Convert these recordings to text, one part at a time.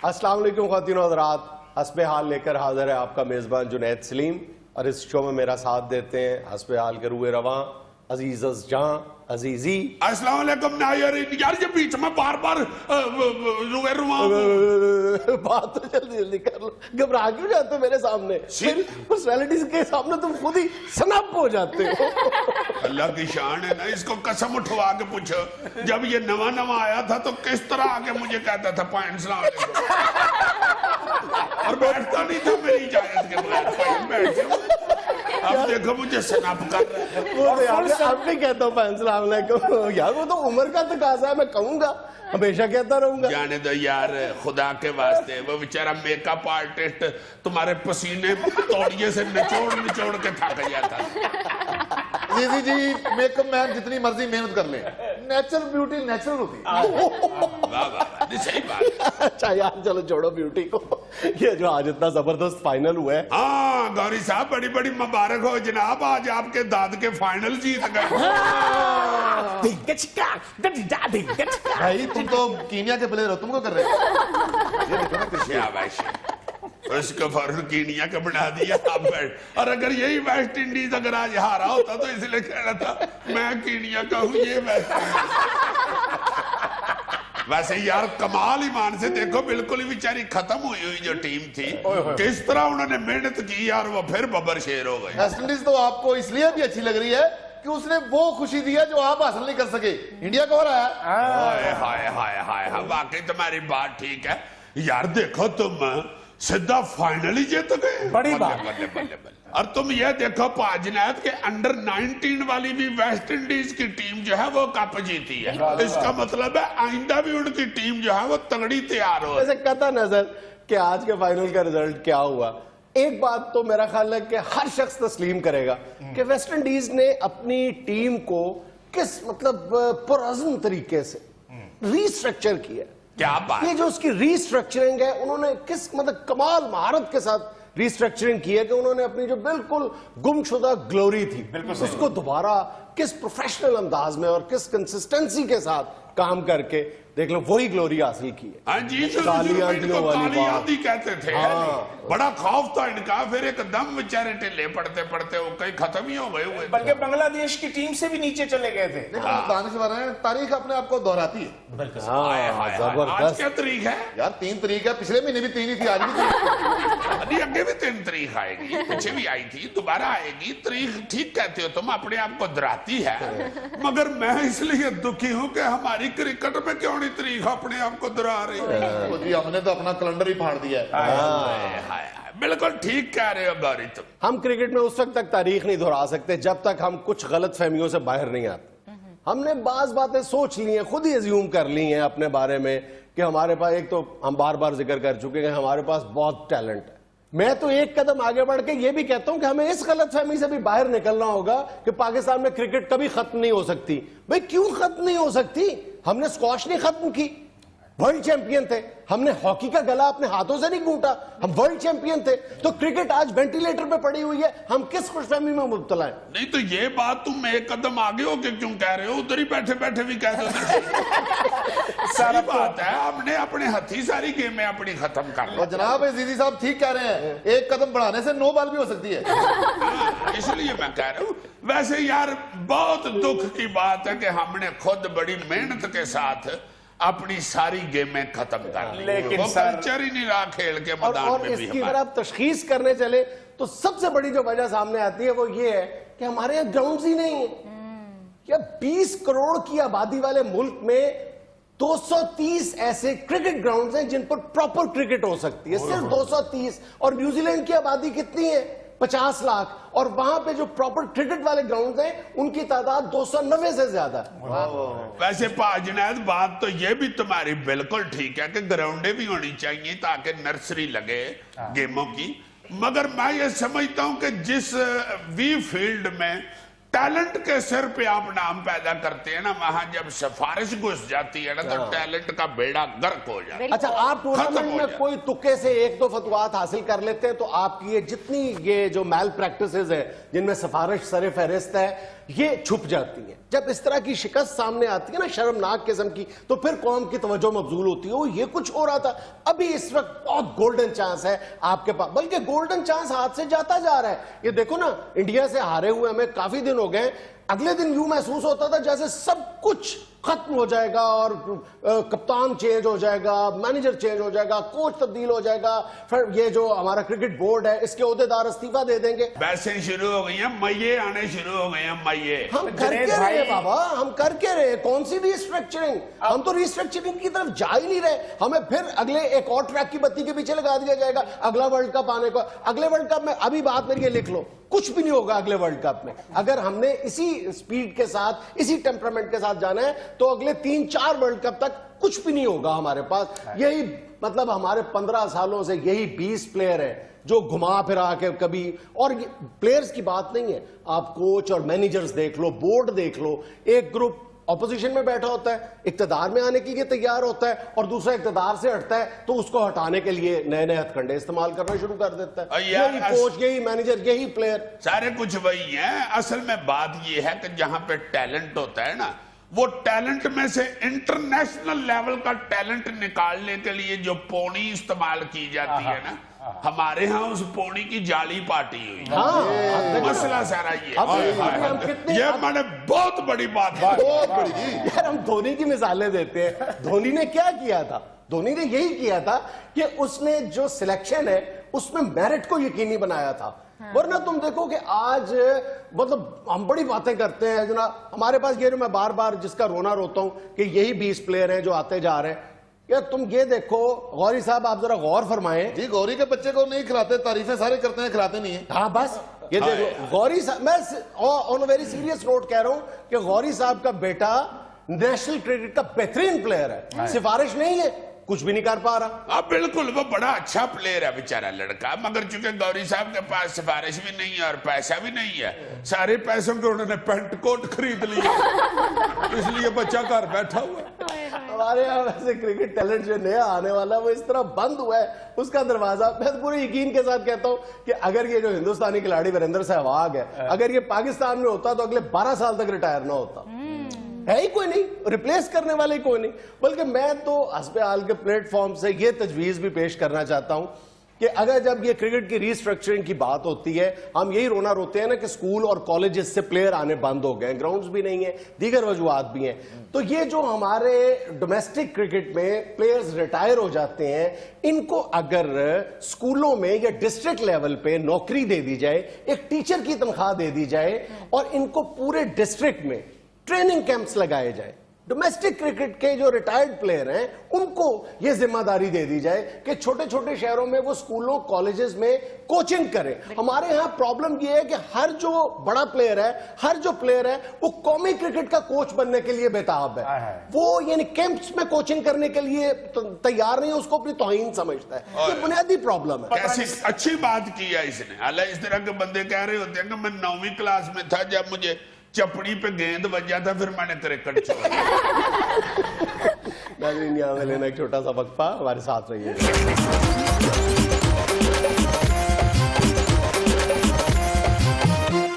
अस्सलाम वालेकुम ख़वातीन और हज़रात, हस्बे हाल लेकर हाजिर है आपका मेज़बान जुनैद सलीम और इस शो में मेरा साथ देते हैं हस्बे हाल के रूए रवां अजीज जां अजीजी। अस्सलाम वालेकुम नायर। यार ये बीच में बार बार रूए रवां बात तो जल्दी जल्दी कर लो, घबरा क्यों जाते हो मेरे सामने? पर्सनैलिटीज के सामने तुम खुद ही सनप हो जाते हो। अल्लाह की शान है ना, इसको कसम उठवा के पूछो, जब ये नवा नवा आया था तो किस तरह आके मुझे कहता था पैंट और बैठता नहीं था मेरी इजाजत के बाद बैठ जाओ। अब देखो मुझे सनप कर रहा है। वो तो यार अब भी कहता हूँ अस्सलाम वालेकुम यार, वो तो उम्र का तकाजा है, मैं कहूंगा हमेशा कहता रहूंगा। जाने दो यार, खुदा के वास्ते, वो बेचारा मेकअप आर्टिस्ट तुम्हारे पसीने तौड़िए से निचोड़ निचोड़ के थक जाता। जी जी, मेकअप मैन जितनी मर्जी मेहनत कर ले, नेचुरल ब्यूटी नेचुरल होती है। सही बात। अच्छा यार चलो छोड़ो ब्यूटी को, ये जो आज इतना जबरदस्त फाइनल हुआ है। हाँ गौरी साहब, बड़ी बड़ी मुबारक हो जनाब, आज आपके दाद के फाइनल जीत गए। भाई तुम तो कीनिया के प्लेयर हो, तुमको कर रहे हो। उसको फौरन कीनिया का बना दिया आप बैठ। और अगर यही वेस्ट इंडीज अगर आज हारा होता तो इसलिए कहना था मैं कीनिया का हूं, ये वेस्ट इंडीज। वैसे यार कमाल ईमान से देखो, बिल्कुल ही बेचारी खत्म हुई हुई जो टीम थी, किस तरह उन्होंने मेहनत की यार, वो फिर बब्बर शेर हो गए। वेस्ट इंडीज तो आपको इसलिए भी अच्छी लग रही है कि उसने वो खुशी दी है जो आप हासिल नहीं कर सके। इंडिया को हो रहा है। हाय हाय हाय, वाकई तुम्हारी बात ठीक है यार। देखो तुम सीधा फाइनल ही जीत गए, बड़ी बात। बल्ले बल्ले बल्ले। और तुम ये देखो पाजनैत के अंडर 19 वाली भी वेस्ट इंडीज की टीम जो है वो कप जीती है। इसका मतलब है आइंदा भी उनकी टीम जो है वो तगड़ी तैयार हो। वैसे कता नजर कि आज के फाइनल का रिजल्ट क्या हुआ, एक बात तो मेरा ख्याल है कि हर शख्स तस्लीम करेगा कि वेस्ट इंडीज ने अपनी टीम को किस मतलब पुरअज़्म तरीके से रीस्ट्रक्चर किया। क्या बात, ये जो उसकी रीस्ट्रक्चरिंग है, उन्होंने किस मतलब कमाल महारत के साथ रीस्ट्रक्चरिंग की है कि उन्होंने अपनी जो बिल्कुल गुमशुदा ग्लोरी थी उसको दोबारा किस प्रोफेशनल अंदाज में और किस कंसिस्टेंसी के साथ काम करके देख लो वही ग्लोरी हासिल की है। हाँ जी, काली आंधियों वाली बात। आंधी कहते थे। हाँ। बड़ा खौफ था इनका, फिर एकदम बेचारे टिल्ले पड़ते पड़ते वो कहीं खत्म ही हो गए हुए। बल्कि बांग्लादेश की टीम से भी नीचे चले गए थे। तारीख अपने आप को दोहराती है। जबरदस्त। आज क्या तारीख है यार 3 तारीख है, पिछले महीने भी 3 ही थी, आज भी 3। अभी आगे भी 3 तारीख आएगी, पीछे भी आई थी, दोबारा आएगी। तारीख ठीक कहते हो तुम, अपने आप को डराती है। मगर मैं इसलिए दुखी हूँ कि हमारी क्रिकेट में क्यों नहीं तारीख अपने आप को डरा रही है। जी हमने तो अपना कैलेंडर ही फाड़ दिया है। बिल्कुल ठीक कह रहे हो गौरी तुम। हम क्रिकेट में उस वक्त तक तारीख नहीं दोहरा सकते जब तक हम कुछ गलत फहमियों से बाहर नहीं आते। हमने बाज बातें सोच ली हैं, खुद ही अज्यूम कर ली हैं अपने बारे में कि हमारे पास, एक तो हम बार बार जिक्र कर चुके हैं, हमारे पास बहुत टैलेंट है। मैं तो एक कदम आगे बढ़ के ये भी कहता हूं कि हमें इस गलतफहमी से भी बाहर निकलना होगा कि पाकिस्तान में क्रिकेट कभी खत्म नहीं हो सकती। भाई क्यों खत्म नहीं हो सकती? हमने स्क्वाश नहीं खत्म की, वर्ल्ड चैंपियन थे। हमने हॉकी का गला अपने हाथों से नहीं घूंटा, हम वर्ल्ड चैंपियन थे। तो क्रिकेट आज वेंटिलेटर पे पड़ी हुई है, हम किस खुशफहमी में मुब्तला है? नहीं तो ये बात तुम एक कदम आगे हो के क्यों कह रहे हो? उधर ही बैठे बैठे भी कह दो। सारी बात है, हमने अपने हथी सारी गेमें अपनी खत्म कर ली। जनाब जीजी साहब ठीक कह रहे हैं, एक कदम बढ़ाने से 9 बाल भी हो सकती है। इसलिए मैं कह रहा हूँ। वैसे यार बहुत दुख की बात है कि हमने खुद बड़ी मेहनत के साथ अपनी सारी गेमें खत्म कर ली, लेकिन वो कल्चर ही नहीं रहा खेल के मैदान में भी। इसकी अगर आप तशखीस करने चले तो सबसे बड़ी जो वजह सामने आती है वो ये है कि हमारे यहाँ ग्राउंड्स ही नहीं है। क्या 20 करोड़ की आबादी वाले मुल्क में 230 ऐसे क्रिकेट ग्राउंड्स हैं जिन पर प्रॉपर क्रिकेट हो सकती है, सिर्फ 230। और न्यूजीलैंड की आबादी कितनी है? 50 लाख। और वहां पे जो प्रॉपर क्रिकेट वाले ग्राउंड हैं उनकी तादाद 290 से ज्यादा है। वैसे पाजनैद बात तो ये भी तुम्हारी बिल्कुल ठीक है कि ग्राउंडें भी होनी चाहिए ताकि नर्सरी लगे गेमों की। मगर मैं ये समझता हूं कि जिस भी फील्ड में टैलेंट के सिर पे आप नाम पैदा करते हैं ना, वहां जब सिफारिश घुस जाती है ना तो टैलेंट का बेड़ा गर्क हो जाता है। अच्छा, आप टूर्नामेंट में कोई तुक्के से 1-2 फतवात हासिल कर लेते हैं तो आपकी ये जितनी ये जो मैल प्रैक्टिसेस है जिनमें सिफारिश सरे फहरिस्त है, ये छुप जाती हैं। जब इस तरह की शिकस्त सामने आती है ना, शर्मनाक किस्म की, तो फिर कौम की तवज्जो मबजूल होती है। वो ये कुछ हो रहा था, अभी इस वक्त बहुत गोल्डन चांस है आपके पास, बल्कि गोल्डन चांस हाथ से जाता जा रहा है। ये देखो ना, इंडिया से हारे हुए हमें काफी दिन हो गए, अगले दिन यूं महसूस होता था जैसे सब कुछ खत्म हो जाएगा और कप्तान चेंज हो जाएगा, मैनेजर चेंज हो जाएगा, कोच तब्दील हो जाएगा, फिर ये जो हमारा क्रिकेट बोर्ड है इसके ओहदेदार इस्तीफा दे देंगे। वैसे शुरू हो गई हैं मये आने शुरू हो गए हैं मये। हम करके रहे बाबा, हम करके रहे, कौन सी रिस्ट्रक्चरिंग, हम तो रिस्ट्रक्चरिंग की तरफ जा ही नहीं रहे। हमें फिर अगले एक और ट्रैक की बत्ती के पीछे लगा दिया जाएगा अगला वर्ल्ड कप आने को। अगले वर्ल्ड कप में, अभी बात मेरी ये लिख लो, कुछ भी नहीं होगा अगले वर्ल्ड कप में। अगर हमने इसी स्पीड के साथ, इसी टेम्परामेंट के साथ जाना है तो अगले 3-4 वर्ल्ड कप तक कुछ भी नहीं होगा हमारे पास। यही मतलब हमारे 15 सालों से यही 20 प्लेयर है जो घुमा फिरा के कभी, और प्लेयर्स की बात नहीं है, आप कोच और मैनेजर्स देख लो, बोर्ड देख लो, एक ग्रुप ऑपोजिशन में बैठा होता है, इक्तदार में आने के लिए तैयार होता है, और दूसरा इक्तदार से हटता है तो उसको हटाने के लिए नए नए हथकंडे इस्तेमाल करना शुरू कर देता है। यही कोच, यही मैनेजर, यही प्लेयर, सारे कुछ वही हैं। असल में बात ये है कि जहां पे टैलेंट होता है ना, वो टैलेंट में से इंटरनेशनल लेवल का टैलेंट निकालने के लिए जो पौनी इस्तेमाल की जाती है ना, हमारे यहाँ उस पौनी की जाली पार्टी हुई। हाँ, मसला सारा ये हम कितने, ये मैंने बहुत बड़ी बात है। बहुत बड़ी जी। यार हम धोनी की मिसालें देते हैं। धोनी ने क्या किया था? धोनी ने यही किया था कि उसने जो सिलेक्शन है उसमें मेरिट को यकीनी बनाया था। वरना तुम देखो कि आज मतलब हम बड़ी बातें करते हैं जनाब, हमारे पास ये जो मैं बार बार जिसका रोना रोता हूं कि यही 20 प्लेयर हैं जो आते जा रहे हैं। यार तुम ये देखो, गौरी साहब आप जरा गौर फरमाएं जी, गौरी के बच्चे को नहीं खिलाते, तारीफें सारे करते हैं, खिलाते नहीं है। हाँ बस ये देखो गौरी साहब, मैं ऑन वेरी सीरियस नोट कह रहा हूं कि गौरी साहब का बेटा नेशनल क्रिकेट का बेहतरीन प्लेयर है, सिफारिश नहीं है, कुछ भी नहीं कर पा रहा। अब बिल्कुल वो बड़ा अच्छा प्लेयर है बेचारा लड़का, मगर चूंकि गौरी साहब के पास सिफारिश भी नहीं है और पैसा भी नहीं है, सारे पैसों के उन्होंने पेंट कोट खरीद लिया, इसलिए बच्चा घर बैठा हुआ है। हमारे यहाँ वैसे क्रिकेट टैलेंट जो नया आने वाला है वो इस तरह बंद हुआ है उसका दरवाजा। मैं तो पूरे यकीन के साथ कहता हूँ कि अगर ये जो हिंदुस्तानी खिलाड़ी वीरेंद्र सहवाग है, अगर ये पाकिस्तान में होता तो अगले 12 साल तक रिटायर ना होता। है ही कोई नहीं, रिप्लेस करने वाले कोई नहीं। बल्कि मैं तो हस्बे हाल के प्लेटफॉर्म से ये तजवीज भी पेश करना चाहता हूं कि अगर जब ये क्रिकेट की रीस्ट्रक्चरिंग की बात होती है, हम यही रोना रोते हैं ना कि स्कूल और कॉलेजेस से प्लेयर आने बंद हो गए, ग्राउंड्स भी नहीं है, दीगर वजूहात भी हैं, तो ये जो हमारे डोमेस्टिक क्रिकेट में प्लेयर्स रिटायर हो जाते हैं, इनको अगर स्कूलों में या डिस्ट्रिक्ट लेवल पे नौकरी दे दी जाए, एक टीचर की तनख्वाह दे दी जाए और इनको पूरे डिस्ट्रिक्ट में ट्रेनिंग कैंप्स लगाए जाए, डोमेस्टिक क्रिकेट के जो रिटायर्ड प्लेयर हैं उनको यह जिम्मेदारी दे दी जाए कि छोटे छोटे शहरों में वो स्कूलों कॉलेजेस में कोचिंग करें। हमारे यहाँ प्रॉब्लम यह है कि हर जो बड़ा प्लेयर है, हर जो प्लेयर है वो कौमी क्रिकेट का कोच बनने के लिए बेताब है, वो यानी कैंप्स में कोचिंग करने के लिए तैयार नहीं है, उसको अपनी तौहीन समझता है। ये बुनियादी प्रॉब्लम है। कैसी अच्छी बात की है इसने। हालांकि इस तरह के बंदे कह रहे होते हैं कि मैं 9वीं क्लास में था जब मुझे चपड़ी पे गेंद बजा था, फिर मैंने क्रिकेट छोड़ा। नाज़रीन, यहाँ में लेना एक छोटा सा वक्फा, हमारे साथ रहिए।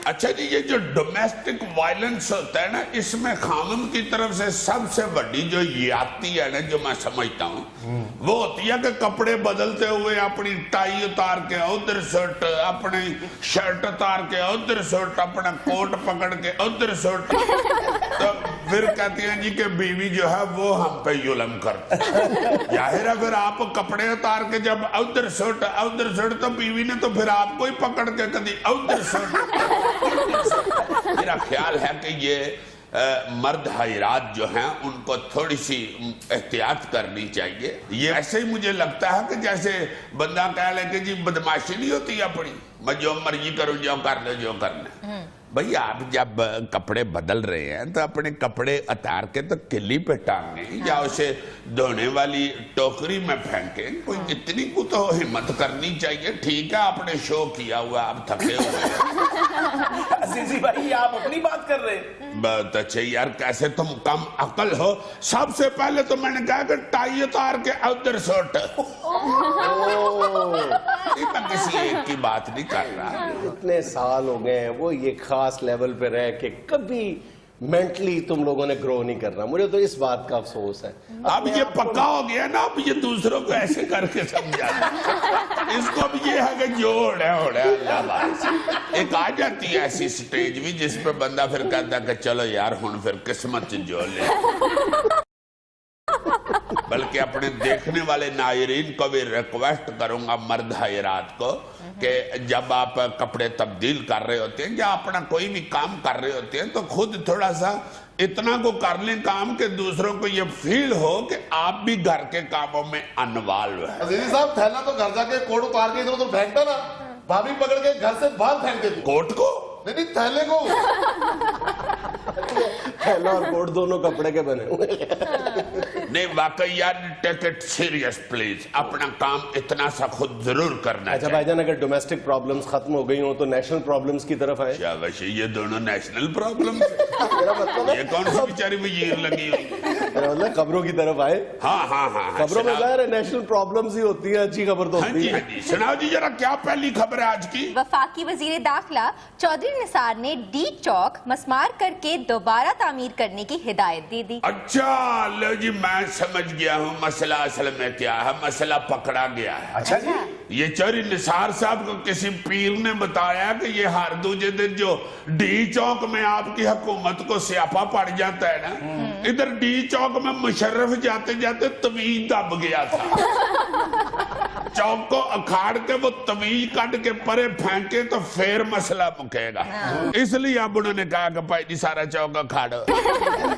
अच्छा जी, ये जो डोमेस्टिक वायलेंस होता है ना, इसमें खामन की तरफ से सबसे बड़ी जो याती है ना, जो मैं समझता हूँ, वो होती है कि कपड़े बदलते हुए अपनी टाई उतार के उधर शर्ट, अपनी शर्ट उतार के उधर शर्ट, अपना कोट पकड़ के उधर शर्ट, तो फिर कहती हैं जी कि बीवी जो है वो हम पे जुल्म करती है। जाहिर है फिर आप कपड़े उतार के जब उधर शर्ट तो बीवी ने तो फिर आपको ही पकड़ के कभी उधर शर्ट। मेरा ख्याल है कि ये मर्द हजरात जो हैं उनको थोड़ी सी एहतियात करनी चाहिए। ये ऐसे ही मुझे लगता है कि जैसे बंदा कह ले कि जी बदमाशी नहीं होती अपनी, मैं जो मर्जी करूं, जो कर लो जो करना। भाई आप जब कपड़े बदल रहे हैं तो अपने कपड़े उतार के तो किली पे टांगें या उसे धोने वाली टोकरी में फेंकें। कोई इतनी को तो हिम्मत करनी चाहिए। ठीक है आपने शो किया हुआ, आप थके हुए। अजीजी भाई आप अपनी बात कर रहे हैं। बहुत अच्छे यार, कैसे तुम कम अकल हो। सबसे पहले तो मैंने कहा कि टाई उतार के उधर शर्ट, मैं किसी एक की बात नहीं कर रहा। इतने साल हो गए हैं, वो ये खास लेवल पे रह के कभी मेंटली तुम लोगों ने ग्रो नहीं करना। मुझे तो इस बात का अफसोस है। अब ये पक्का हो गया ना, अब ये दूसरों को ऐसे करके समझा इसको अब ये है कि जो हो रहा है अल्लाह बारिश। एक आ जाती है ऐसी स्टेज भी जिस पे बंदा फिर कहता है कि चलो यार हुन फिर किस्मत जो ले। बल्कि अपने देखने वाले नायरीन को भी रिक्वेस्ट करूंगा, मर्द हजरात को, कि जब आप कपड़े तब्दील कर रहे होते हैं या अपना कोई भी काम कर रहे होते हैं तो खुद थोड़ा सा इतना को कर लें काम के दूसरों को ये फील हो कि आप भी घर के कामों में इन्वॉल्व है। अजीजी साहब, थैला तो घर जाके कोट उतार के इधर उधर फेंकता ना, भाभी पकड़ के घर से बाहर फेंक देती। कोट को नहीं, थैले को। थैला और कोट दोनों कपड़े के बने हुए नहीं, वाकई यार टेक इट सीरियस प्लीज। अपना काम इतना सा खुद जरूर करना अच्छा भाईजान, अगर डोमेस्टिक प्रॉब्लम्स खत्म हो गई हो तो नेशनल प्रॉब्लम्स की तरफ आए। चाहिए। वैसे ये दोनों नेशनल प्रॉब्लम मेरा मतलब है, ये कौन सी बेचारी वजीर लगी हुई। मेरा मतलब खबरों की तरफ आए। हाँ, खबरों में जाहिर है नेशनल प्रॉब्लम्स ही होती है, अच्छी खबर तो हाँ होती जी, है। हाँ जी, सुनाओ जी जरा, क्या पहली खबर है आज की। वफाकी वजीर दाखिला चौधरी निसार ने डी चौक मस्मार करके दोबारा तामीर करने की हिदायत दे दी। अच्छा लो जी, मैं समझ गया हूँ मसला असल में क्या है। मसला पकड़ा गया है। अच्छा जी, ये चौधरी निसार साहब को किसी पीर ने बताया कि ये हर दूसरे दिन जो डी चौक में आपकी हुकूमत को स्यापा पड़ जाता है ना, इधर डी चौक में मुशर्रफ जाते जाते तवीज दब गया था। चौक को अखाड़ के वो तवीज काट के परे फेंके तो फिर मसला मुकेगा। इसलिए अब उन्होंने कहा कि भाई जी सारा चौक अखाड़ो।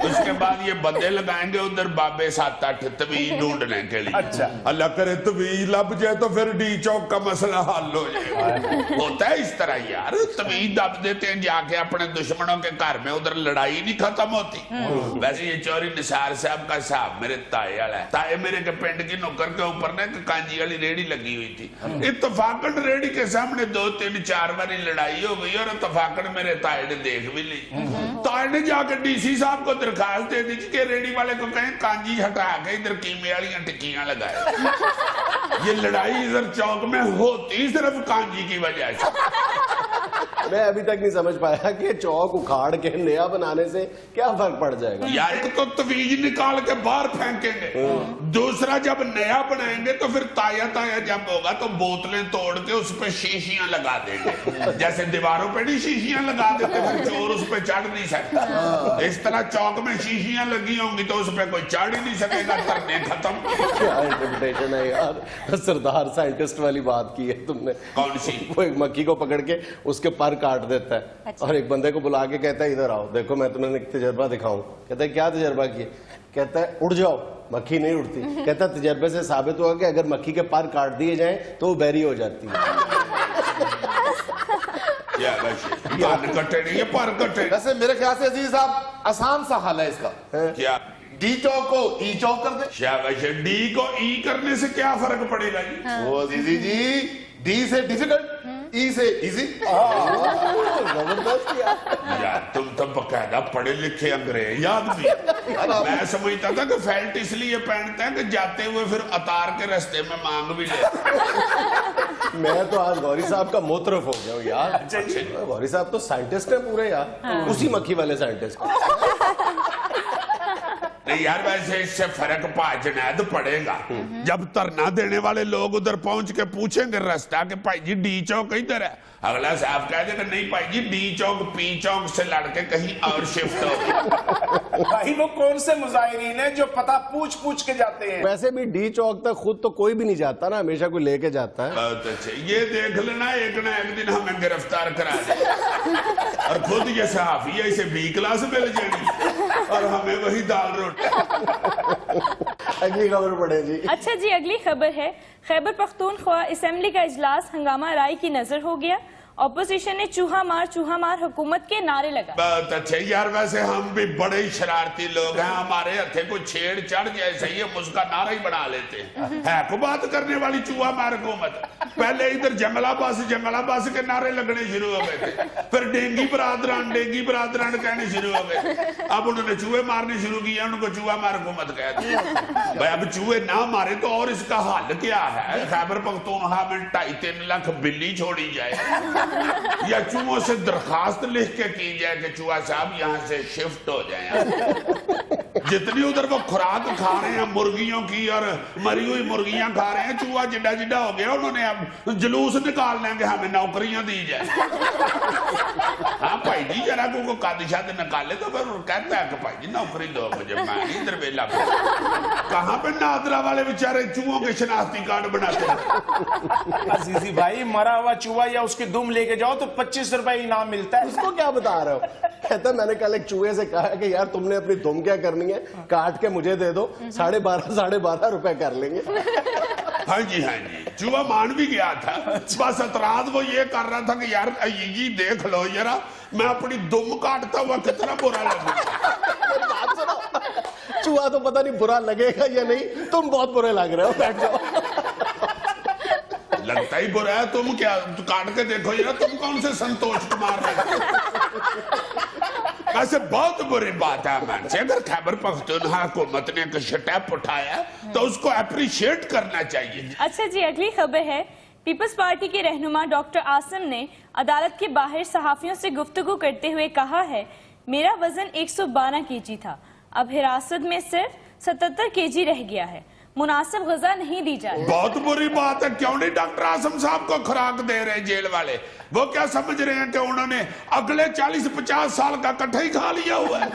उसके बाद ये बंदे लगाएंगे उधर बाबे 7-8 तवीज ढूंढने के लिए। अच्छा। अल्लाह करे तवीज लग जाए तो फिर डी चौक का मसला हल हो जाएगा। होता है इस तरह यार, तवीज दब देते हैं जाके अपने दुश्मनों के घर में, उधर लड़ाई नहीं खत्म होती। वैसे ये चौधरी निसार साहब का साहब मेरे ताए वाला है। ताए मेरे के पिंड की नुक्कर के ऊपर ना एक कांजी वाली रेडी लगी हुई थी। इत्तफाकन रेडी के सामने 2-3-4 बारी लड़ाई हो गई और इत्तफाकन मेरे ताए ने देख भी ली। ताए ने जाकर डीसी साहब को दरखास्त दे दी कि रेडी वाले को कहें कांजी हटा के इधर कीमे वाली टिक्कियां लगाए। ये लड़ाई इधर चौक में होती सिर्फ कांजी की वजह से। मैं अभी तक नहीं समझ पाया कि चौक उखाड़ के नया बनाने से क्या फर्क पड़ जाएगा। यार एक तो तवीज निकाल के बाहर फेंकेंगे, दूसरा जब नया बनाएंगे तो फिर ताया जब होगा तो बोतलें तोड़ के उस पर शीशियां लगा देंगे। जैसे दीवारों पे नहीं शीशियां लगा देते, फिर चोर उस पर चढ़ नहीं सकता। इस तरह चौक में शीशियां लगी होंगी तो उस पर कोई चढ़ ही नहीं सकेगा, तरने खत्म। क्या इंटरप्रिटेशन है यार, सरदार साइंटिस्ट वाली बात की है तुमने। कौन सी? वो एक मक्खी को पकड़ के उसके पर काट देता है। अच्छा। और एक बंदे को बुला के कहता है इधर आओ, देखो मैं तुम्हें एक तजर्बा दिखाऊं। कहता है क्या तजर्बा किया? कहता है उड़ जाओ। मक्खी नहीं उड़ती। कहता है तजर्बे से साबित हुआ कि अगर मक्खी के पर काट दिए जाएं तो वो बैरी हो जाती है। ये पर कटे। वैसे मेरे ख्याल से अजीज साहब आसान सा हल है इसका। क्या डी चौक को ई चौक कर दे। शाबाश। डी को ई करने से क्या फर्क पड़ेगा जी? वो अजीजी जी, डी से डिफिकल्ट, ई से इजी। जबरदस्त यार। यार तुम तो बकायदा पढ़े लिखे अंग्रेज आदमी। मैं समझता था कि फेल्ट इसलिए पहनते हैं कि जाते हुए फिर अतार के रास्ते में मांग भी ले। मैं तो आज गौरी साहब का मोतरफ हो गया हूँ यार। गौरी साहब तो साइंटिस्ट है पूरे यार। उसी मक्खी वाले साइंटिस्ट। नहीं यार, वैसे इससे फर्क जुनैद पड़ेगा जब धरना देने वाले लोग उधर पहुंच के पूछेंगे रास्ता कि भाई जी डी चौक इधर है। अगला साहब कह देगा नहीं भाई जी डी चौक पी चौक से लड़के कहीं और शिफ्ट हो। भाई वो कौन से मुजाहिरीन है जो पता पूछ पूछ के जाते हैं? वैसे भी डी चौक तक खुद तो कोई भी नहीं जाता ना, हमेशा कोई लेके जाता है। बहुत अच्छे। ये देख लेना एक ना एक दिन हमें गिरफ्तार करा दे और खुद ये सहाफी है, इसे बी क्लास मिल जाएगी और हमें वही दाल रोटी। अगली खबर पढ़े जी। अच्छा जी, अगली खबर है खैबर पख्तूनख्वा असेंबली का इजलास हंगामा राय की नजर हो गया ऑपोजिशन ने चूहा मार हुकूमत के नारे लगा। बहुत अच्छे यार, वैसे हम भी बड़े ही शरारती लोग हैं, हमारे हथे को छेड़ चढ़ जैसे ही हम उसका नारा ही बना लेते हैं। है को बात करने वाली चूहा मार हुकूमत। पहले इधर जंगला बस के नारे लगने शुरू हो गए थे, फिर डेंगी बरादरान कहने शुरू हो गए, अब उन्होंने चूहे मारने शुरू किया, उनको चूहा मार हुकूमत कह दिया। भाई अब चूहे ना मारे तो और इसका हल क्या है? खैबर पख्तूनख्वा में 2.5-3 लाख बिल्ली छोड़ी जाए या चूहों से दरखास्त लिख के की जाए कि चूहा साहब यहाँ से शिफ्ट हो जाए। जितनी उधर वो खुराक खा रहे हैं मुर्गियों की और मरी हुई मुर्गियां खा रहे हैं, चूहा जिड्डा हो गया, उन्होंने अब जुलूस निकाल लेंगे हमें नौकरियां दी जाए। हाँ भाई जी, जरा को कादिशात निकाले तो फिर कहता है कि भाई जी नौकरी दो मुझे, मैं इधर वेला कहाँ पे नादरा वाले बेचारे चूहों के शनाख्ती कार्ड बनाते हैं। अजीजी भाई, मरा हुआ चूहा या उसकी दुम लेके जाओ तो 25 रुपए इनाम मिलता है। उसको क्या बता रहे हो? कहता मैंने कल एक चूहे से कहा कि यार तुमने अपनी दुम क्या करनी है, काट के मुझे दे दो, 12.5 रुपए कर लेंगे। हाँ जी, चूहा मान भी गया था, बस एतराज वो ये कर रहा था कि यार ये देख लो जरा, मैं अपनी दुम काटता हुआ कितना बुरा लगेगा। चूहा तो पता नहीं बुरा लगेगा या नहीं, तुम बहुत बुरे लग रहे हो, बैठ जाओ। लगता ही बुरा है, तुम क्या काट के देखो यार, तुम कौन से संतोष कुमार रहे? वैसे बहुत बुरी बात है मन से, अगर खैबर पख्तूनख्वा हुकूमत ने एक स्टेप उठाया तो उसको अप्रिशिएट करना चाहिए। अच्छा जी, अगली खबर है, पीपल्स पार्टी के रहनुमा डॉक्टर आसिम ने अदालत के बाहर सहाफियों से गुफ्तगू करते हुए कहा है, मेरा वजन 112 केजी था, अब हिरासत में सिर्फ 77 केजी रह गया है, मुनासिब ग़िज़ा नहीं दी जा रही। बहुत बुरी बात है, क्यों नहीं डॉक्टर आसिम साहब को खुराक दे रहे जेल वाले? वो क्या समझ रहे हैं कि उन्होंने अगले 40-50 साल का कट्ठा ही खा लिया हुआ है?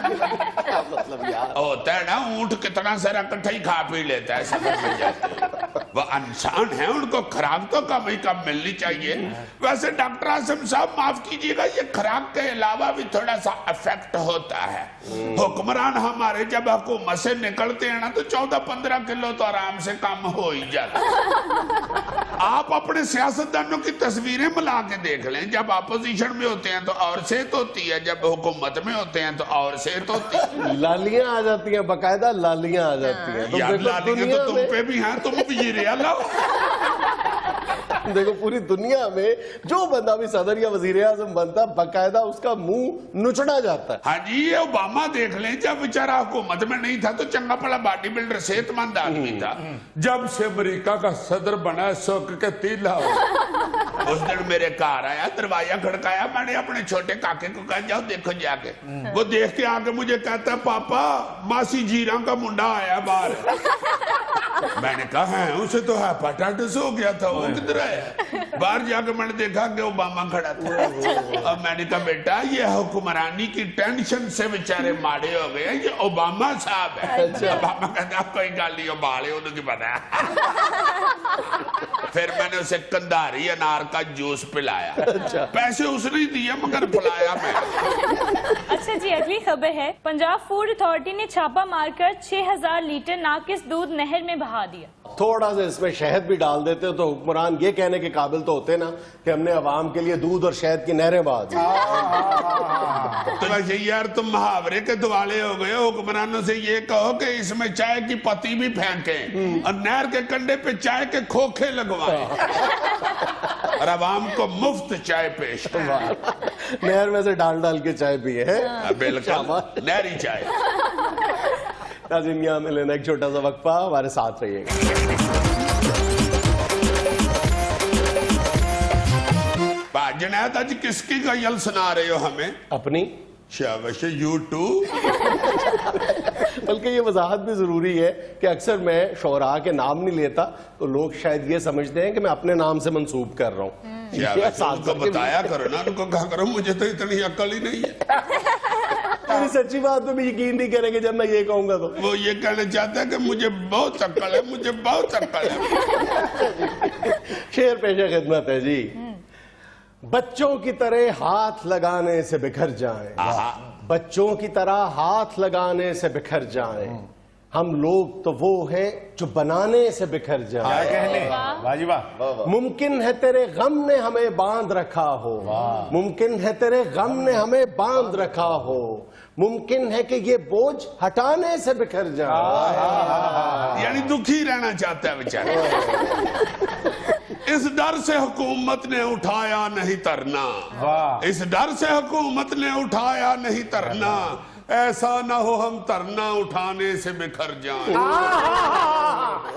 मतलब यार होता है ना, ऊंट कितना सारा कट्ठा ही खा पी लेता है, समझ में जाते हैं। वो इंसान है, उनको खुराक तो कम ही कम मिलनी चाहिए। वैसे डॉक्टर आसिम साहब माफ कीजिएगा, ये खुराक के अलावा भी थोड़ा सा इफेक्ट होता है। हुक्मरान हमारे जब हुकूमत से निकलते हैं ना तो 14-15 किलो तो आराम से कम हो ही जाता है। आप अपने सियासतदानों की तस्वीरें मिला के देख लें, जब अपोजिशन में होते हैं तो और सेहत होती है, जब हुकूमत में होते हैं तो और सेहत होती है। लालियां आ जाती हैं, बकायदा लालियां आ जाती हैं। यार लालियां तो तुम पे भी हैं, तुम भी ये रियाला। देखो पूरी दुनिया में जो बंदा भी सदर या वजीर आजम बनता, बकायदा उसका मुंह नुचड़ा जाता है। हाँ जी, ये ओबामा देख लें, जब बेचारा हुकूमत में नहीं था तो चंगा भला बॉडी बिल्डर सेहतमंद आदमी था, जब से अमेरिका का सदर बना सुख के तीला उस दिन मेरे घर आया, दरवाजा खड़काया, मैंने अपने छोटे काके को कहा जाओ देखो जाके। वो देख के आके मुझे कहता पापा मासी जीरा का मुंडा आया बाहर। मैंने कहा है, उसे तो हेपेटाइटिस हो गया था, वो किधर है? बाहर जाकर मैंने देखा कि ओबामा खड़ा था। अब मैंने कहा बेटा ये हुक्मरानी की टेंशन से बेचारे माड़े हो गए, ये ओबामा साहब है। ओबामा कहता कोई गल नहीं, बाले उन्होंने पता। फिर मैंने उसे कंधारी अनार का जूस पिलाया। पैसे उसने दिए मगर पिलाया मैं। अच्छा जी, अगली खबर है, पंजाब फूड अथॉरिटी ने छापा मारकर 6000 लीटर नाकिस दूध नहर में बहा दिया। थोड़ा सा इसमें शहद भी डाल देते तो हुक्मरान ये कहने के काबिल तो होते ना कि हमने अवाम के लिए दूध और शहद की नहरें बहा दी। तो वैसे यार तुम मुहावरे के दुआले हो गए, हुक्मरानों से ये कहो कि इसमें चाय की पत्ती भी फेंके और नहर के कंडे पे चाय के खोखे लगवाएं और अवाम को मुफ्त चाय पेश करें। नहर में से डाल डाल के चाय पिए हैं। बिल्कुल नहरी चाय। नाज़रीन, यहाँ में लेना एक छोटा सा वक्फा, हमारे साथ रहिएगा। जुनैद आज किसकी गजल सुना रहे हो हमें? अपनी। शाबाश, यूट्यू। बल्कि ये वजाहत भी जरूरी है कि अक्सर मैं शोरा के नाम नहीं लेता तो लोग शायद ये समझते हैं कि मैं अपने नाम से मंसूब कर रहा हूँ। उनको बताया करो ना, उनको कहा करो मुझे तो इतनी अक्ल ही नहीं है। मेरी सच्ची बात पे भी यकीन नहीं करेंगे जब मैं ये कहूंगा तो। वो ये कहना चाहता है कि मुझे बहुत अक्ल है, मुझे बहुत अक्ल है। शेर पेशे खिदमत है जी। बच्चों की तरह हाथ लगाने से बिखर जाएं, बच्चों की तरह हाथ लगाने से बिखर जाएं, हम लोग तो वो हैं जो बनाने से बिखर क्या जाए। कहने, वाह जी वाह। मुमकिन है तेरे गम ने हमें बांध रखा हो, मुमकिन है तेरे गम ने हमें बांध रखा हो, मुमकिन है कि ये बोझ हटाने से बिखर जाए। यानी दुखी रहना चाहता है बेचारा। इस डर से हुकूमत ने उठाया नहीं तरना, वाह। इस डर से हुकूमत ने उठाया नहीं तरना, ऐसा ना हो हम तरना उठाने से बिखर जाएं।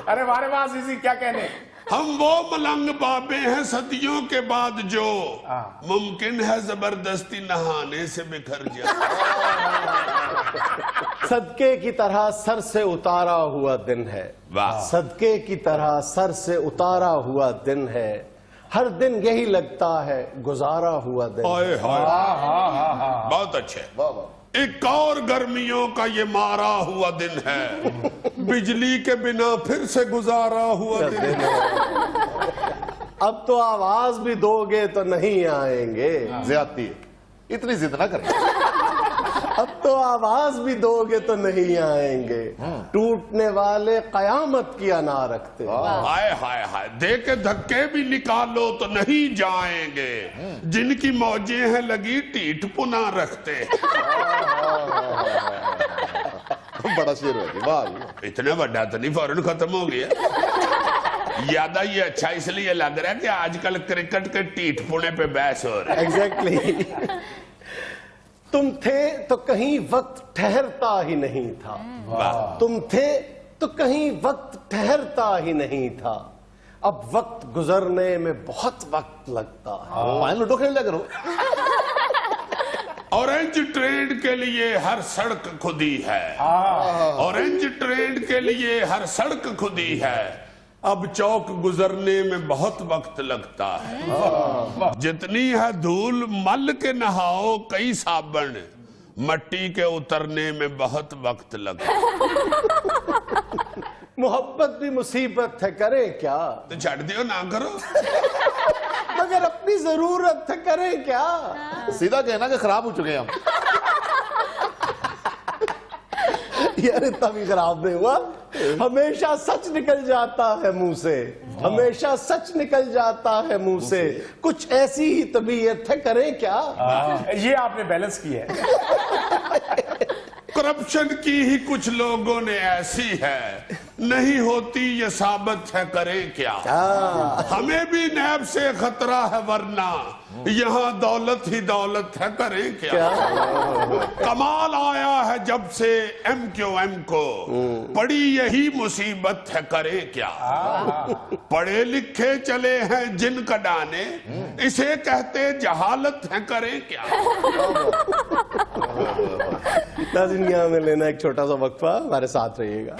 अरे वारे वाह इसी क्या कहने। हम वो मलंग बाबे हैं सदियों के बाद जो मुमकिन है जबरदस्ती नहाने से बिखर जाए। सदके की तरह सर से उतारा हुआ दिन है, वाह। सदके की तरह सर से उतारा हुआ दिन है, हर दिन यही लगता है गुजारा हुआ दिन। हाय हाय, बहुत अच्छे। एक और गर्मियों का ये मारा हुआ दिन है, बिजली के बिना फिर से गुजारा हुआ दिन है। अब तो आवाज भी दोगे तो नहीं आएंगे, ज्यादती है, इतनी जिद ना करें। अब तो आवाज भी दोगे तो नहीं आएंगे, टूटने वाले कयामत की अना रखते। हाय हाय हाय, दे के धक्के भी निकालो तो नहीं जाएंगे, जिनकी मौजें हैं लगी टीठ पुना रखते। बड़ा शेर है जी, वाह। इतना बड़ा तो नहीं, फौरन खत्म हो गया। यादा ये अच्छा इसलिए लग रहा है कि आजकल क्रिकेट के टीठ पुने पे बहस हो रहा है। एग्जैक्टली। तुम थे तो कहीं वक्त ठहरता ही नहीं था, तुम थे तो कहीं वक्त ठहरता ही नहीं था, अब वक्त गुजरने में बहुत वक्त लगता है। फाइनल लूडो खेल लिया करो। ऑरेंज ट्रेन के लिए हर सड़क खुदी है, ऑरेंज ट्रेन के लिए हर सड़क खुदी है, अब चौक गुजरने में बहुत वक्त लगता है। जितनी है धूल मल के नहाओ कई साबन, मट्टी के उतरने में बहुत वक्त लगता है। मोहब्बत भी मुसीबत है, करे क्या, तो छड़ दियो ना करो। मगर अपनी जरूरत है, करे क्या। सीधा कहना कि खराब हो चुके हैं हम। यार इतना भी खराब नहीं हुआ, हमेशा सच निकल जाता है मुंह से, हमेशा सच निकल जाता है मुंह से, कुछ ऐसी ही तबीयत है, करे क्या। ये आपने बैलेंस किया है। करप्शन की ही कुछ लोगों ने ऐसी है, नहीं होती ये साबित है, करें क्या। हमें भी नैब से खतरा है, वरना यहाँ दौलत ही दौलत है, करें क्या। कमाल आया है जब से MQM को, पड़ी यही मुसीबत है, करें क्या। पढ़े लिखे चले हैं जिन कडाने, इसे कहते जहालत है, करें क्या। नाज़रीन यहाँ में लेना एक छोटा सा वक्फा, हमारे साथ रहिएगा।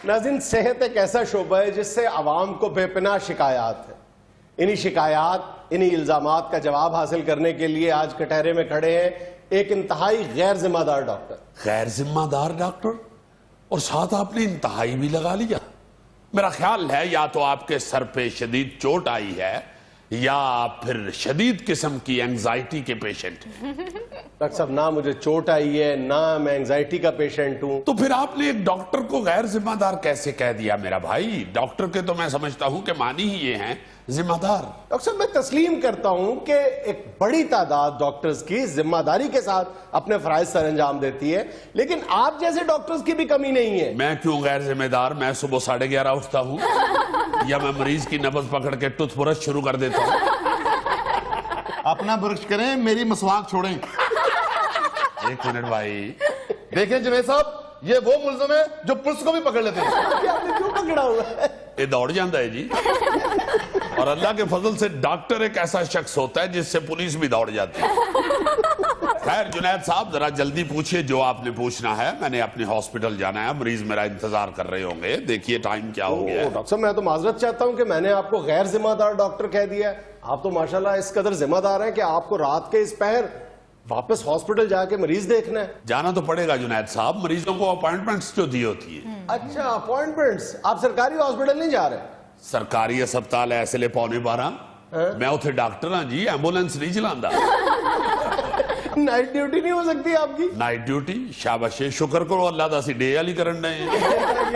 नाज़रीन, सेहत एक ऐसा शोबा है जिससे आवाम को बेपनाह शिकायत है। इन्हीं शिकायत, इन्हीं इल्जामात का जवाब हासिल करने के लिए आज कटहरे में खड़े हैं एक इंतहाई गैर जिम्मेदार डॉक्टर। गैर जिम्मेदार डॉक्टर, और साथ आपने इंतहाई भी लगा लिया। मेरा ख्याल है या तो आपके सर पे शदीद चोट आई है, या आप फिर शदीद किस्म की एंजाइटी के पेशेंट हैं। डॉक्टर साहब, ना मुझे चोट आई है, ना मैं एंजाइटी का पेशेंट हूं। तो फिर आपने एक डॉक्टर को गैर जिम्मेदार कैसे कह दिया मेरा भाई। डॉक्टर के तो मैं समझता हूं कि मानी ही ये हैं जिम्मेदार। डॉक्टर साहब, मैं तस्लीम करता हूं कि एक बड़ी तादाद डॉक्टर्स की जिम्मेदारी के साथ अपने फराइज सर अंजाम देती है, लेकिन आप जैसे डॉक्टर्स की भी कमी नहीं है। मैं क्यों गैर जिम्मेदार, मैं सुबह 11:30 उठता हूं, या मैं मरीज की नब्ज पकड़ के टूथब्रश शुरू कर देता हूं। अपना ब्रश करें, मेरी मसवाक छोड़ें। एक मिनट भाई, देखें जवेद साहब, ये वो मुल्जिम है जो पुलिस को भी पकड़ लेते हैं। आपने क्यों पकड़ा हुआ है? ये दौड़ जाता है जी। और अल्लाह के फजल से डॉक्टर एक ऐसा शख्स होता है जिससे पुलिस भी दौड़ जाती है। खैर जुनैद साहब, जरा जल्दी पूछिए जो आपने पूछना है। मैंने अपने हॉस्पिटल जाना है, मरीज मेरा इंतजार कर रहे होंगे। देखिए टाइम क्या हो गया है। डॉक्टर साहब, मैं तो माजरत चाहता हूं कि मैंने आपको गैर जिम्मेदार डॉक्टर कह दिया है। आप तो माशाल्लाह इस कदर जिम्मेदार हैं कि आपको रात के इस पहर वापस हॉस्पिटल जाके मरीज देखना है। जाना तो पड़ेगा जुनैद साहब, मरीजों को अपॉइंटमेंट्स जो दी होती है। अच्छा, अपॉइंटमेंट्स। आप सरकारी हॉस्पिटल नहीं जा रहे? सरकारी अस्पताल है इसलिए 11:15। मैं उथे डॉक्टर हाँ जी, एम्बुलेंस नहीं चलाता। नाइट ड्यूटी नहीं हो सकती आपकी? नाइट ड्यूटी शाबाश, शुक्र करो अल्लाह दा सी डे वाली करन डे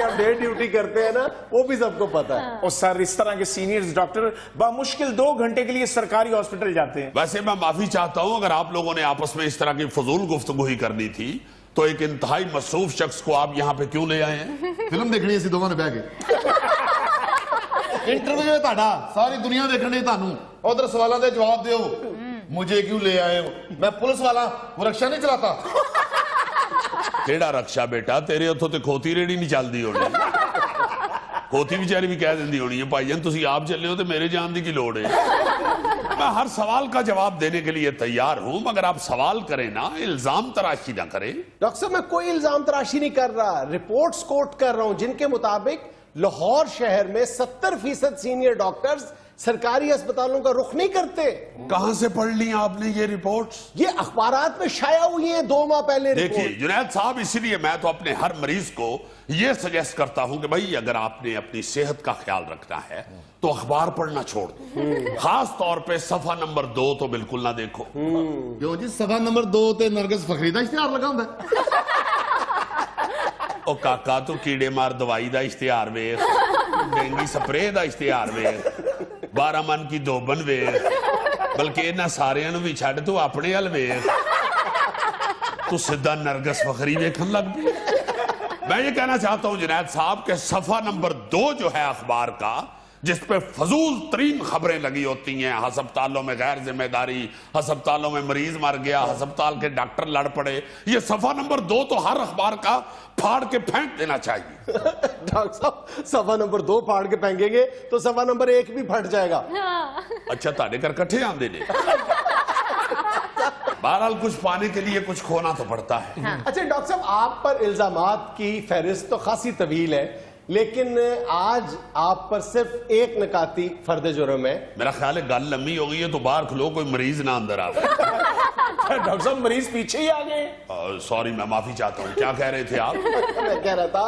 आप डे ड्यूटी करते हैं ना, वो भी सबको पता है। और सर इस तरह के सीनियर डॉक्टर बामुश्किल 2 घंटे के लिए सरकारी हॉस्पिटल जाते हैं। वैसे मैं माफी चाहता हूं, अगर आप लोगों ने आपस में इस तरह की फजूल गुफ्तगू ही करनी थी तो एक इंतहाई मसरूफ शख्स को आप यहाँ पे क्यों ले आए हैं? फिल्म देखनी सी दोवां ने बह के। इंटरव्यू है ਤੁਹਾਡਾ, सारी दुनिया देखनी ਤੁਹਾਨੂੰ। उधर सवालों के जवाब दो। मुझे क्यों ले आए हो? मैं पुलिस वाला, वो रक्षा नहीं चलाता। केड़ा रक्षा बेटा, तेरे उतो ते खोती रेड़ी नहीं चलती होनी। खोती बेचारी भी कह देंदी होनी है भाईजान तुसी आप चले हो तो मेरे जान की की लोड़ है। मैं हर सवाल का जवाब देने के लिए तैयार हूं, मगर आप सवाल करें ना, इल्जाम तराशी ना करें। डॉक्टर साहब मैं कोई इल्जाम तराशी नहीं कर रहा, रिपोर्ट्स कोट कर रहा हूं जिनके मुताबिक लाहौर शहर में 70% सीनियर डॉक्टर्स सरकारी अस्पतालों का रुख नहीं करते। कहां से पढ़ ली आपने ये रिपोर्ट्स? ये अखबारात में शाया हुई हैं 2 माह पहले। देखिए रिपोर्ट जुनैद साहब, इसीलिए मैं तो अपने हर मरीज को ये सजेस्ट करता हूं कि भाई अगर आपने अपनी सेहत का ख्याल रखना है तो अखबार पढ़ना छोड़ दो। खास तौर पे सफा नंबर 2 तो बिल्कुल ना देखो। क्यों जी? सफा नंबर 2 ते नरगिस फखरी दा इश्तिहार लगा हुंदा है। ओ काका तू कीड़े मार दवाई दा इश्तिहार वेख, डेंगी स्प्रे दा इश्तिहार वेख, 12 मन की दोबन वेख, बल्कि इन्हां सारियां नूं भी छड्ड तू अपने हल वेख। तू सीधा नरगिस फखरी वेखन लग पई। मैं ये कहना चाहता हूं जुनैद साहब के सफा नंबर 2 जो है अखबार का, जिस पे फजूल तरीन खबरें लगी होती हैं, अस्पतालों में गैर जिम्मेदारी, अस्पतालों में मरीज मर गया, अस्पताल के डॉक्टर लड़ पड़े, ये सफा नंबर 2 तो हर अखबार का फाड़ के फेंक देना चाहिए। डॉक्टर साहब सफा नंबर 2 फाड़ के फेंकेंगे तो सफा नंबर 1 भी फट जाएगा। अच्छा ताड़े कर कट्ठे आंदे ने। बहरहाल कुछ पाने के लिए कुछ खोना तो पड़ता है। अच्छा डॉक्टर साहब आप पर इल्जामात की फहरिस्त तो खासी तवील है, लेकिन आज आप पर सिर्फ एक नकाती फर्द जुर्म है। मेरा ख्याल है गल लंबी हो गई है तो बाहर खलो, कोई मरीज ना अंदर आ। डॉक्टर साहब मरीज पीछे ही आ गए। सॉरी मैं माफी चाहता हूँ, क्या कह रहे थे आप? मैं कह रहा था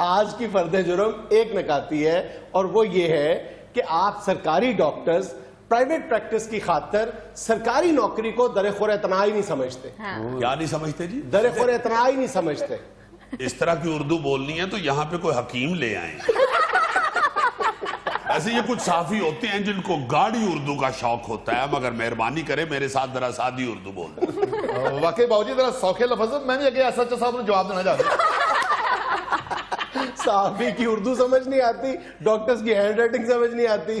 आज की फर्द जुर्म एक नकाती है, और वो ये है कि आप सरकारी डॉक्टर्स प्राइवेट प्रैक्टिस की खातिर सरकारी नौकरी को दर-ए-खुर इतना ही नहीं समझते। क्या नहीं समझते जी? दर-ए-खुर इतना ही नहीं समझते। इस तरह की उर्दू बोलनी है तो यहाँ पे कोई हकीम ले आए। ऐसे ये कुछ साफी होते हैं जिनको गाढ़ी उर्दू का शौक होता है, मगर मेहरबानी करे मेरे साथ जरा सादी उर्दू बोल। वाकई बाबूजी जरा सौखे लफ्ज में भी अगे एसएचओ साहब ने जवाब देना चाहते। साहबी की उर्दू समझ नहीं आती, डॉक्टर्स की हैंड राइटिंग समझ नहीं आती।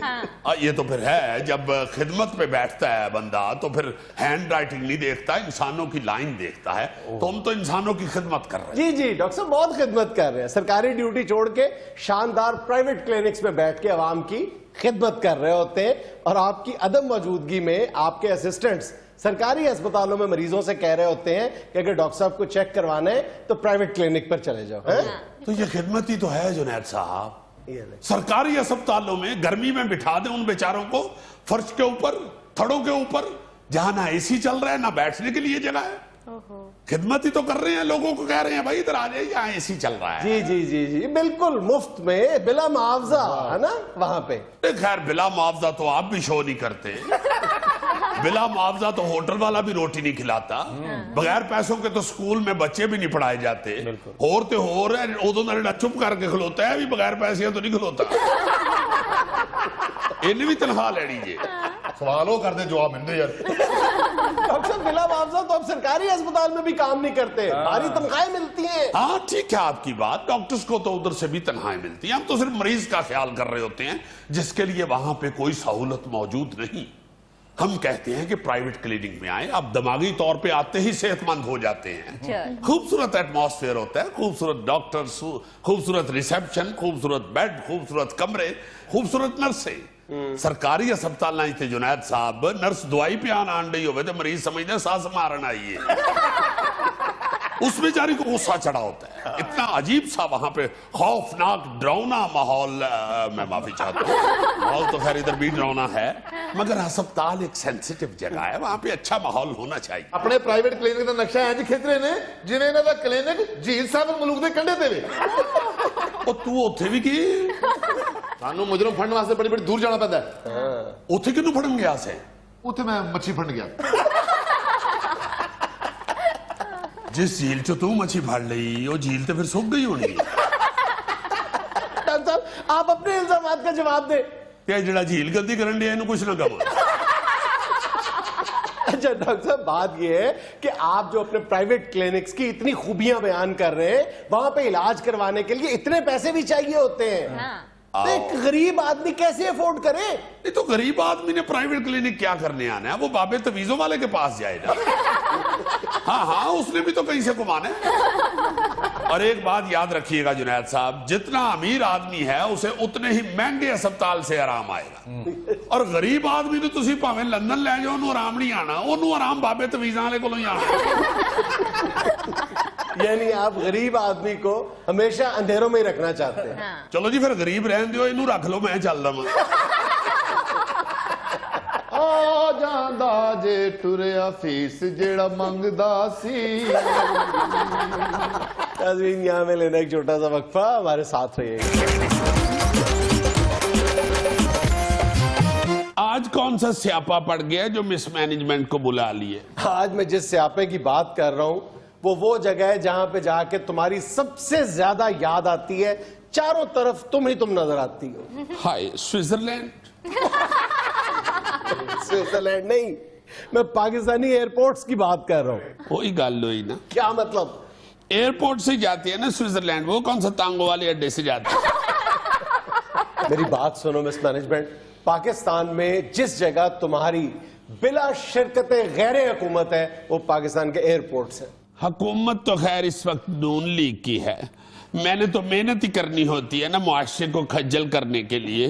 ये तो फिर है, जब खिदमत पे बैठता है बंदा तो फिर हैंड राइटिंग नहीं देखता, इंसानों की लाइन देखता है। तो हम तो इंसानों की खिदमत कर रहे हैं। जी जी डॉक्टर साहब बहुत खिदमत कर रहे हैं, सरकारी ड्यूटी छोड़ के शानदार प्राइवेट क्लिनिक्स में बैठ के आवाम की खिदमत कर रहे होते हैं, और आपकी अदम मौजूदगी में आपके असिस्टेंट्स सरकारी अस्पतालों में मरीजों से कह रहे होते हैं कि अगर डॉक्टर साहब को चेक करवाना है तो प्राइवेट क्लिनिक पर चले जाओ। तो ये खिदमत ही तो है जुनैद साहब। सरकारी अस्पतालों में गर्मी में बिठा दें उन बेचारों को फर्श के ऊपर, थड़ों के ऊपर, जहां ना एसी चल रहा है ना बैठने के लिए जगह है। खिदमत ही तो कर रहे हैं, लोगों को कह रहे हैं भाई इधर आ जाइए, यहाँ एसी चल रहा है। जी जी जी जी बिल्कुल मुफ्त में बिला मुआवजा है ना वहां पे। खैर बिला मुआवजा तो आप भी शो नहीं करते। बिला मुआवजा तो होटल वाला भी रोटी नहीं खिलाता। बगैर पैसों के तो स्कूल में बच्चे भी नहीं पढ़ाए जाते। होर ते होर है, उदों दा चुप करके खलोता है, भी बगैर पैसे तो नहीं खलोता। इन्हें भी तनख्वाह लेनी जी। सवाल हो करते जवाब मिलते यार। डॉक्टर साहब बिला मुआवजा तो अब सरकारी अस्पताल में भी काम नहीं करते, भारी तनख्वाहें मिलती हैं। हाँ ठीक है आपकी बात, डॉक्टर्स को तो उधर से भी तनख्वाहें मिलती हैं। हम तो सिर्फ मरीज का ख्याल कर रहे होते हैं जिसके लिए वहां पे कोई सहूलत मौजूद नहीं। हम कहते हैं कि प्राइवेट क्लिनिक में आए, आप दिमागी तौर पे आते ही सेहतमंद हो जाते हैं। खूबसूरत एटमॉस्फेयर होता है, खूबसूरत डॉक्टर्स, खूबसूरत रिसेप्शन, खूबसूरत बेड, खूबसूरत कमरे, खूबसूरत नर्सें। सरकारी अस्पताल थे जुनैद साहब, नर्स दवाई पे आन रही हो तो मरीज समझते सांस मारन आई है। उस बेचारी को गुस्सा चढ़ा होता है। इतना अजीब सा वहां पे खौफनाक डरावना माहौल। मैं माफी चाहता हूँ, माहौल तो खैर इधर भी डरावना है, मगर अस्पताल एक सेंसिटिव जगह है, वहां पे अच्छा माहौल होना चाहिए। अपने प्राइवेट क्लिनिक का नक्शा इंज खिच रहे ने जिन्हें इन्हां दा क्लिनिक झील साहब मलूक दे कंढे ते वे। ओ तू उत्थे भी की सानू मुजरम फड़न वास्ते बड़ी बड़ी दूर जाना पैंदा है। उत्थे किन्नू फड़न गया से? उत्थे मैं मच्छी फड़न गया। जिस झील चो तू मच्छी फड़ ली वो झील तो फिर सूख गई होनी है। डॉक्टर साहब आप अपने इल्जामात का जवाब दे। ते जड़ा झील गलती करन दिया इन्हें कुछ ना कहो। अच्छा डॉक्टर साहब बात यह है कि आप जो अपने प्राइवेट क्लिनिक्स की इतनी खूबियां बयान कर रहे हैं, वहां पे इलाज करवाने के लिए इतने पैसे भी चाहिए होते हैं। हाँ। तो एक गरीब आदमी कैसे अफोर्ड करे? नहीं तो गरीब आदमी ने प्राइवेट क्लिनिक क्या करने आना है, वो बाबे तवीजों वाले के पास जाएगा। हाँ हाँ उसने भी तो कहीं से कमाना है। और एक बात याद रखिएगा जुनैद साहब, जितना अमीर आदमी है उसे उतने ही महंगे अस्पताल से आराम आएगा, और गरीब आदमी तो तुसी भावें लंदन ले जाओ उन्होंने आराम नहीं आना, उन्होंने आराम बाबे तवीजा वाले को ही आना। यानी आप गरीब आदमी को हमेशा अंधेरों में ही रखना चाहते हैं। हाँ। चलो जी फिर गरीब रहन दियो, इनू रख लो, मैं चल रहा। आ जांदा जे टुरिया फीस जेड़ा मंगदा सी। नाज़रीन यहाँ में लेना एक छोटा सा वक्फा, हमारे साथ रहिएगा। आज कौन सा स्यापा पड़ गया जो मिसमैनेजमेंट को बुला लिए? आज मैं जिस स्यापे की बात कर रहा हूं वो जगह है जहां पे जाके तुम्हारी सबसे ज्यादा याद आती है, चारों तरफ तुम ही तुम नजर आती हो। हाय स्विट्जरलैंड। स्विट्जरलैंड नहीं, मैं पाकिस्तानी एयरपोर्ट्स की बात कर रहा हूं। वही गल हुई ना, क्या मतलब? एयरपोर्ट से जाती है ना स्विट्जरलैंड, वो कौन सा तांगो वाले अड्डे से जाती है? मेरी बात सुनो मिस मैनेजमेंट, पाकिस्तान में जिस जगह तुम्हारी बिला शिरकत गैर हुकूमत है वो पाकिस्तान के एयरपोर्ट्स हैं। हुकूमत तो खैर इस वक्त नून लीग की है, मैंने तो मेहनत ही करनी होती है ना मुआशरे को खज्जल करने के लिए।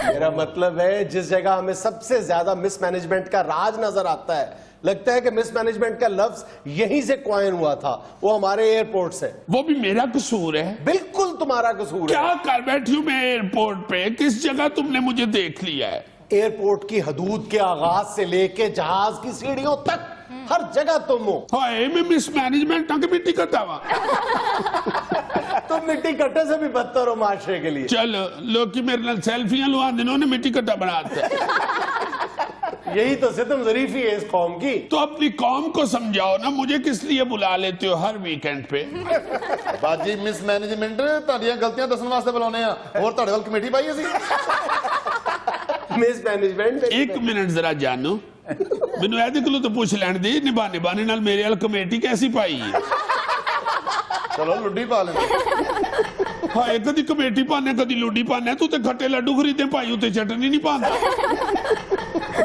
मेरा मतलब है जिस जगह हमें सबसे ज्यादा मिसमैनेजमेंट का राज नजर आता है, लगता है कि मिसमैनेजमेंट का लफ्ज यहीं से कॉइन हुआ था, वो हमारे एयरपोर्ट से। वो भी मेरा कसूर है? बिल्कुल तुम्हारा कसूर है। क्या कर बैठी हूं मैं एयरपोर्ट पे? किस जगह तुमने मुझे देख लिया है? एयरपोर्ट की हदूद के आगाज से लेके जहाज की सीढ़ियों तक हर जगह तुम हो। हाय मैं मिसमैनेजमेंट तक मिट्टी कटावा। तुम मिट्टी कट्टे से भी बदतर हो माशरे के लिए। चल लोग की मेरे नाल सेल्फियां लुआ दिनों ने मिट्टी कट्टा बनाते। यही तो सितम ज़रीफी है इस कौम की। तो अपनी कौम को समझाओ ना, मुझे किस लिए बुला लेते हो हर वीकेंड पे? बाजी मिसमैनेजमेंट ਤੁਹਾਡੀਆਂ ਗਲਤੀਆਂ ਦੱਸਣ ਵਾਸਤੇ ਬੁਲਾਉਨੇ ਆ, ਹੋਰ ਤੁਹਾਡੇ ਕੋਲ ਕਮੇਟੀ ਪਾਈ ਅਸੀਂ। मिसमैनेजमेंट एक मिनट जरा जानू, मैनू ਇਹਦੇ ਕੋਲੋਂ तो पूछ लैन दी, निभाने बाने नाल मेरे वाल कमेटी कैसी पाई है? ਚਲੋ ਲੁੱਡੀ ਪਾ ਲੈਂਦੇ। हाय कदी कमेटी पाने कदी लुडी पाने, तू तो खट्टे लड्डू खरीदे पाई उते चटनी नहीं पाता।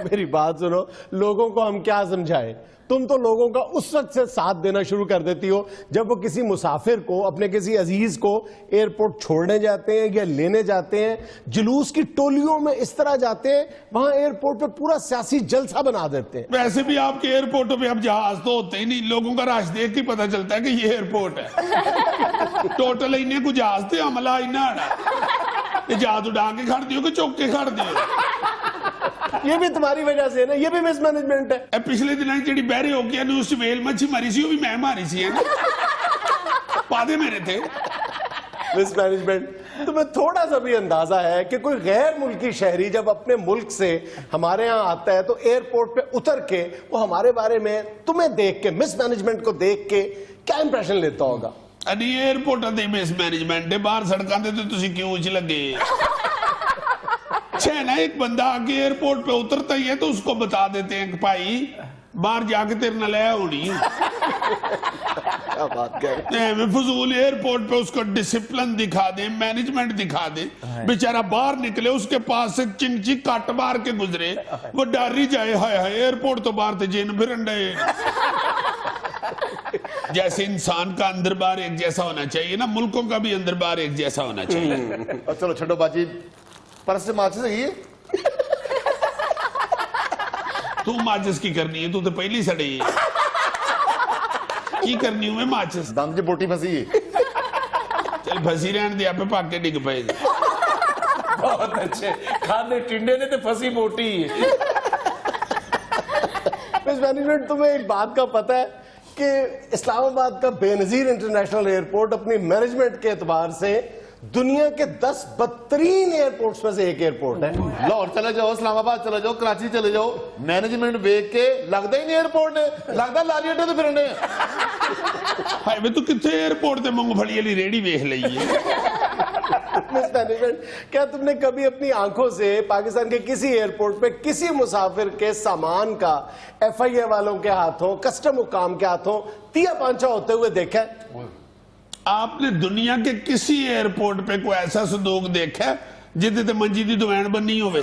मेरी बात सुनो, लोगों को हम क्या समझाएं? तुम तो लोगों का उस वक्त से साथ देना शुरू कर देती हो जब वो किसी मुसाफिर को, अपने किसी अजीज को एयरपोर्ट छोड़ने जाते हैं या लेने जाते हैं, जुलूस की टोलियों में इस तरह जाते हैं, वहां एयरपोर्ट पे पूरा सियासी जलसा बना देते हैं। वैसे भी आपके एयरपोर्टों पे अब जहाज तो होते ही नहीं, लोगों का राश देख के पता चलता है कि ये एयरपोर्ट है। टोटल इन्ने को जहाज थे, हमला इन्ना जहाज उड़ा के खड़ दियो कि चौक के खड़ दियो। ये भी तुम्हारी वजह से ना, ये भी मिसमैनेजमेंट है। पिछले दिन ਜਿਹੜੀ ਬਹਿਰੇ ਹੋ ਕੇ ਉਸ ਵੇਲ ਮੱਛੀ ਮਾਰੀ ਸੀ, ਉਹ ਵੀ ਮੈਂ ਮਾਰੀ ਸੀ है ना? पादे मेरे थे। मिसमैनेजमेंट। तुम्हें थोड़ा सा भी अंदाजा है कि कोई गैर मुल्की शहरी जब अपने मुल्क से हमारे यहाँ आता है तो एयरपोर्ट पे उतर के वो हमारे बारे में तुम्हें देख के, मिसमैनेजमेंट को देख के क्या इंप्रेशन लेता होगा? अरे एयरपोर्ट ते मिसमैनेजमेंट है, बाहर सड़कों ते तुसी क्यों च लगे? ना एक बंदा आके एयरपोर्ट पे उतरता ही है तो उसको बता देते हैं कि भाई बाहर जाके तेरे नाल होनी। क्या बात कर रहे हैं? फजूल एयरपोर्ट पे उसको डिसिप्लिन दिखा दे, मैनेजमेंट दिखा दे, बेचारा बाहर निकले उसके पास से चिंची कट मार के गुजरे, वो डर ही जाए हाय हाय एयरपोर्ट तो बाहर थे जिन फिरन डे। जैसे इंसान का अंदर बाहर एक जैसा होना चाहिए ना, मुल्कों का भी अंदर बाहर एक जैसा होना चाहिए। और चलो छो बाजी, परस से माचिस है ये। तू माचिस की करनी है? तू तो पहली सड़ी है। की करनी हूं मैं माचिस? दंद च बोटी फसी है। चल फसी रहने दे, आपे भाग के डिग पे। बहुत अच्छे, खाने टिंडे ने तो फंसी मोटी है। मिसमैनेजमेंट, तुम्हें एक बात का पता है कि इस्लामाबाद का बेनजीर इंटरनेशनल एयरपोर्ट अपनी मैनेजमेंट के एतबार से दुनिया के 10 बदतरीन एयरपोर्ट्स में से एक एयरपोर्ट है। लाहौर चले जाओ, इस्लामाबाद चले जाओ, कराची चले जाओ, मैनेजमेंट देख के लगता ही नहीं एयरपोर्ट ने, लगता लारी अड्डे तो फिरने। हाय वे तू कितने एयरपोर्ट ते मूंगफली वाली रेडी वेख ली है। मिस मैनेजमेंट, क्या तुमने कभी अपनी आंखों से पाकिस्तान के किसी एयरपोर्ट पे किसी मुसाफिर के सामान का FIA वालों के हाथों, कस्टम हुकाम के हाथों तिया पांचा होते हुए देखा है? आपने दुनिया के किसी एयरपोर्ट पे कोई ऐसा संदूक देखा है जिदे ते मंजी दी दुवैन बनी होवे?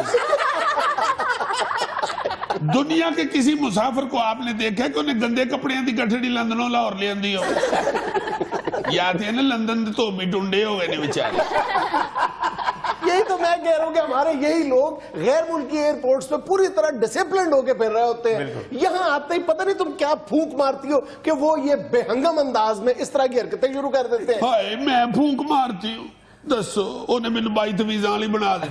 दुनिया के किसी मुसाफिर को आपने देखा है कि उन्हें गंदे कपड़े की गठड़ी लंदनों लाहौर ले आंदी हो? या थे ना लंदन दे धोबी टुंडे हो गए ने बेचारे। यही तो मैं कह रहा हूं कि हमारे यही लोग गैर मुल्की एयरपोर्ट्स पे पूरी तरह डिसिप्लिन्ड होके फिर रहे होते हैं। यहां आते ही पता नहीं तुम क्या फूंक मारती हो कि वो ये बेहंगम अंदाज में इस तरह की हरकतें शुरू कर देते हैं। हाय मैं फूंक मारती हूँ? दसो उन्हें मैंने 22 वीजा वाली बना दी।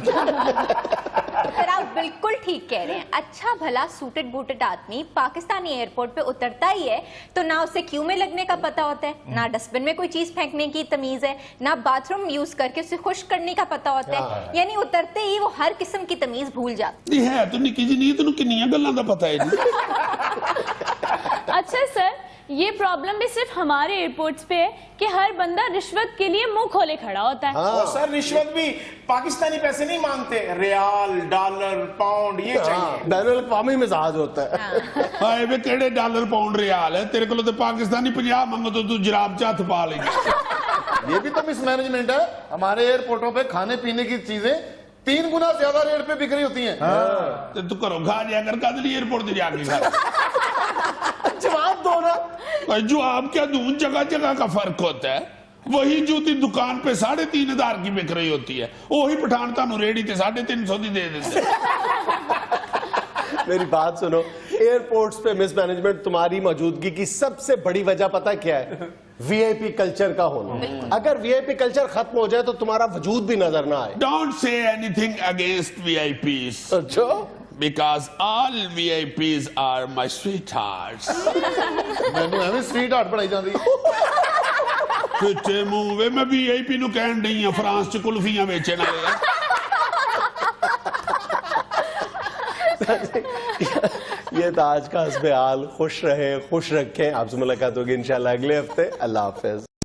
सर आप बिल्कुल ठीक कह रहे हैं। अच्छा भला सूटेड बूटेड आदमी पाकिस्तानी एयरपोर्ट पे उतरता ही है तो ना उसे क्यू में लगने का पता होता है, ना डस्टबिन में कोई चीज फेंकने की तमीज है, ना बाथरूम यूज करके उसे खुश्क करने का पता होता है। यानी उतरते ही वो हर किस्म की तमीज भूल जाता नहीं है तो निकी जी नहीं, तेन किन्नियां गल्लां दा पता है जी। अच्छा सर, ये प्रॉब्लम भी सिर्फ हमारे एयरपोर्ट्स पे है कि हर बंदा रिश्वत के लिए मुंह खोले खड़ा होता है। और सर रिश्वत भी पाकिस्तानी पैसे नहीं मांगते, रियाल, डॉलर, पाउंड ये चाहिए। बैनुल-अक़वामी मिजाज होता है। हाय वे केड़े डॉलर पाउंड रियाल है तेरे को तो पाकिस्तानी 50 मंगो तो तू जराब च हथ पा लेगी। ये भी तो मिसमैनेजमेंट है। हमारे एयरपोर्टों पे खाने पीने की चीजें 3 गुना ज्यादा रेट पे बिक रही होती हैं। तो तू घरों खा लिया कर, कदली एयरपोर्ट से जाके खा। जवाब दो ना। और जो आप क्या दूं, जगह जगह का फर्क होता है। वही जूती दुकान पे 3,500 की बिक रही होती है, वही पठान तानू रेडी ते 350 दी दे देते। मेरी बात सुनो, एयरपोर्ट्स पे मिसमैनेजमेंट तुम्हारी मौजूदगी की सबसे बड़ी वजह पता क्या है? VIP कल्चर का होना। अगर VIP कल्चर खत्म हो जाए तो तुम्हारा वजूद भी नजर ना आए। Don't say anything against VIPs अच्छा, because all VIPs are my sweethearts। मैंने एवं स्वीट हार्ट पढ़ाई जाती। किते मुंह वे मैं VIP नु कहन नहीं है, फ्रांस च कुल्फियां बेचने वाले। ये था आज का हस्बे हाल। खुश रहे, खुश रखें। आपसे मुलाकात होगी इंशाल्लाह अगले हफ्ते। अल्लाह हाफिज।